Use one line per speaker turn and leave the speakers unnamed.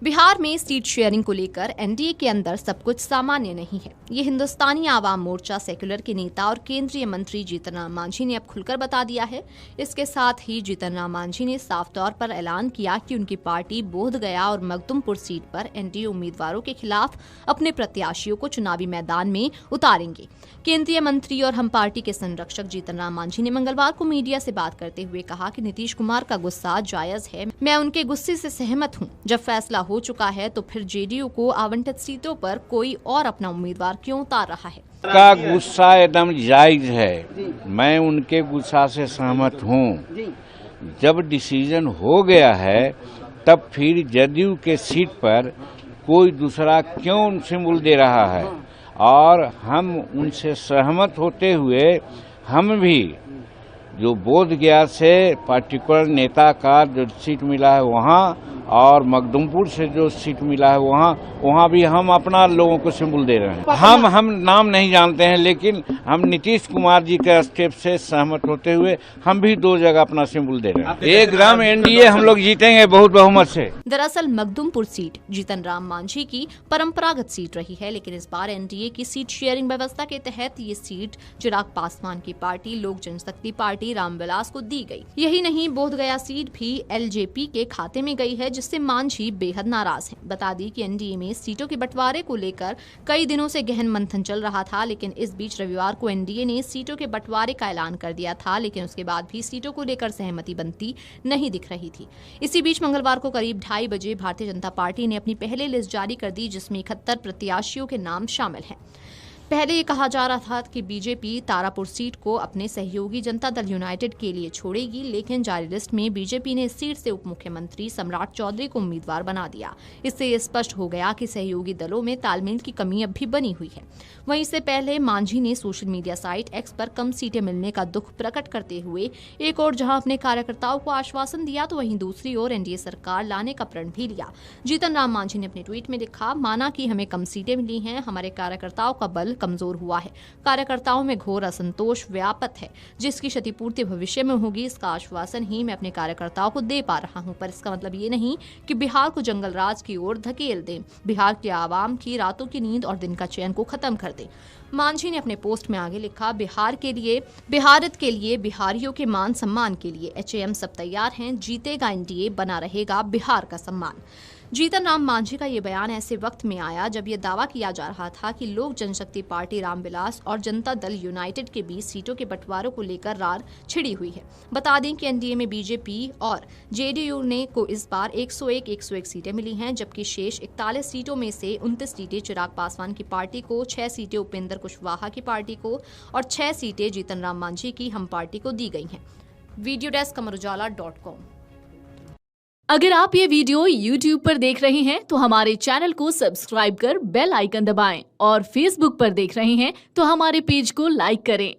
बिहार में seat sharing को लेकर एनडीए के अंदर सब कुछ सामान्य नहीं है। ये हिंदुस्तानी आवाम मोर्चा सेक्युलर के नेता और केंद्रीय मंत्री जीतन राम मांझी ने अब खुलकर बता दिया है। इसके साथ ही जीतन राम मांझी ने साफ तौर पर ऐलान किया कि उनकी पार्टी बोधगया और मखदुमपुर सीट पर एनडीए उम्मीदवारों के खिलाफ अपने प्रत्याशियों को चुनावी मैदान में उतारेंगे। केंद्रीय मंत्री और हम पार्टी के संरक्षक जीतन राम मांझी ने मंगलवार को मीडिया से बात करते हुए कहा कि नीतीश कुमार का गुस्सा जायज है। मैं उनके गुस्से से सहमत हूँ। जब फैसला हो चुका है तो फिर जेडीयू को आवंटित सीटों पर कोई और अपना उम्मीदवार क्यों उतार रहा है।
का गुस्सा एकदम जायज है। मैं उनके गुस्सा से सहमत हूँ। जब डिसीजन हो गया है तब फिर जेडीयू के सीट पर कोई दूसरा क्यों सिंबल दे रहा है, और हम उनसे सहमत होते हुए हम भी जो बोधगया से पार्टिकुलर नेता का जो सीट मिला है वहाँ और मखदुमपुर से जो सीट मिला है वहाँ भी हम अपना लोगों को सिंबल दे रहे हैं। हम नाम नहीं जानते हैं, लेकिन हम नीतीश कुमार जी के स्टेप से सहमत होते हुए हम भी 2 जगह अपना सिंबल दे रहे हैं। एकदम एनडीए हम लोग जीतेंगे बहुत बहुमत से।
दरअसल मखदुमपुर सीट जीतन राम मांझी की परंपरागत सीट रही है, लेकिन इस बार एनडीए की सीट शेयरिंग व्यवस्था के तहत ये सीट चिराग पासवान की पार्टी लोक जनशक्ति पार्टी रामविलास को दी गई। यही नहीं, बोधगया सीट भी एलजेपी के खाते में गई है, जिससे मांझी बेहद नाराज हैं। बता दी कि एनडीए में सीटों के बंटवारे को लेकर कई दिनों से गहन मंथन चल रहा था, लेकिन इस बीच रविवार को एनडीए ने सीटों के बंटवारे का ऐलान कर दिया था, लेकिन उसके बाद भी सीटों को लेकर सहमति बनती नहीं दिख रही थी। इसी बीच मंगलवार को करीब 2:30 बजे भारतीय जनता पार्टी ने अपनी पहली लिस्ट जारी कर दी, जिसमें 71 प्रत्याशियों के नाम शामिल हैं। पहले ये कहा जा रहा था कि बीजेपी तारापुर सीट को अपने सहयोगी जनता दल यूनाइटेड के लिए छोड़ेगी, लेकिन जारी लिस्ट में बीजेपी ने इस सीट से उप मुख्यमंत्री सम्राट चौधरी को उम्मीदवार बना दिया। इससे ये स्पष्ट हो गया कि सहयोगी दलों में तालमेल की कमी अब भी बनी हुई है। वहीं इससे पहले मांझी ने सोशल मीडिया साइट एक्स पर कम सीटें मिलने का दुख प्रकट करते हुए एक और जहां अपने कार्यकर्ताओं को आश्वासन दिया, तो वहीं दूसरी ओर एनडीए सरकार लाने का प्रण भी लिया। जीतन राम मांझी ने अपने ट्वीट में लिखा, माना कि हमें कम सीटें मिली हैं, हमारे कार्यकर्ताओं का बल कमजोर हुआ है। कार्यकर्ताओं में घोर असंतोष व्याप्त है, जिसकी क्षतिपूर्ति भविष्य में होगी। इसका आश्वासन ही मैं अपने कार्यकर्ताओं को दे पा रहा हूं, पर इसका मतलब ये नहीं कि बिहार को जंगल राज की ओर धकेल दें, बिहार के आवाम की रातों की नींद और दिन का चैन को खत्म कर दें। मांझी ने अपने पोस्ट में आगे लिखा, बिहार के लिए, बिहारियत के लिए, बिहारियों के मान सम्मान के लिए एचएएम सब तैयार हैं। जीतेगा एनडीए, बना रहेगा बिहार का सम्मान। जीतन राम मांझी का ये बयान ऐसे वक्त में आया जब ये दावा किया जा रहा था कि लोक जनशक्ति पार्टी रामविलास और जनता दल यूनाइटेड के बीच सीटों के बंटवारों को लेकर रार छिड़ी हुई है। बता दें कि एनडीए में बीजेपी और जेडीयू ने को इस बार 101 सीटें मिली हैं, जबकि शेष 41 सीटों में से 29 सीटें चिराग पासवान की पार्टी को, 6 सीटें उपेंद्र कुशवाहा की पार्टी को और 6 सीटें जीतन राम मांझी की हम पार्टी को दी गई हैं। Video desk amarujala.com।
अगर आप ये वीडियो YouTube पर देख रहे हैं तो हमारे चैनल को सब्सक्राइब कर बेल आइकन दबाएं, और Facebook पर देख रहे हैं तो हमारे पेज को लाइक करें।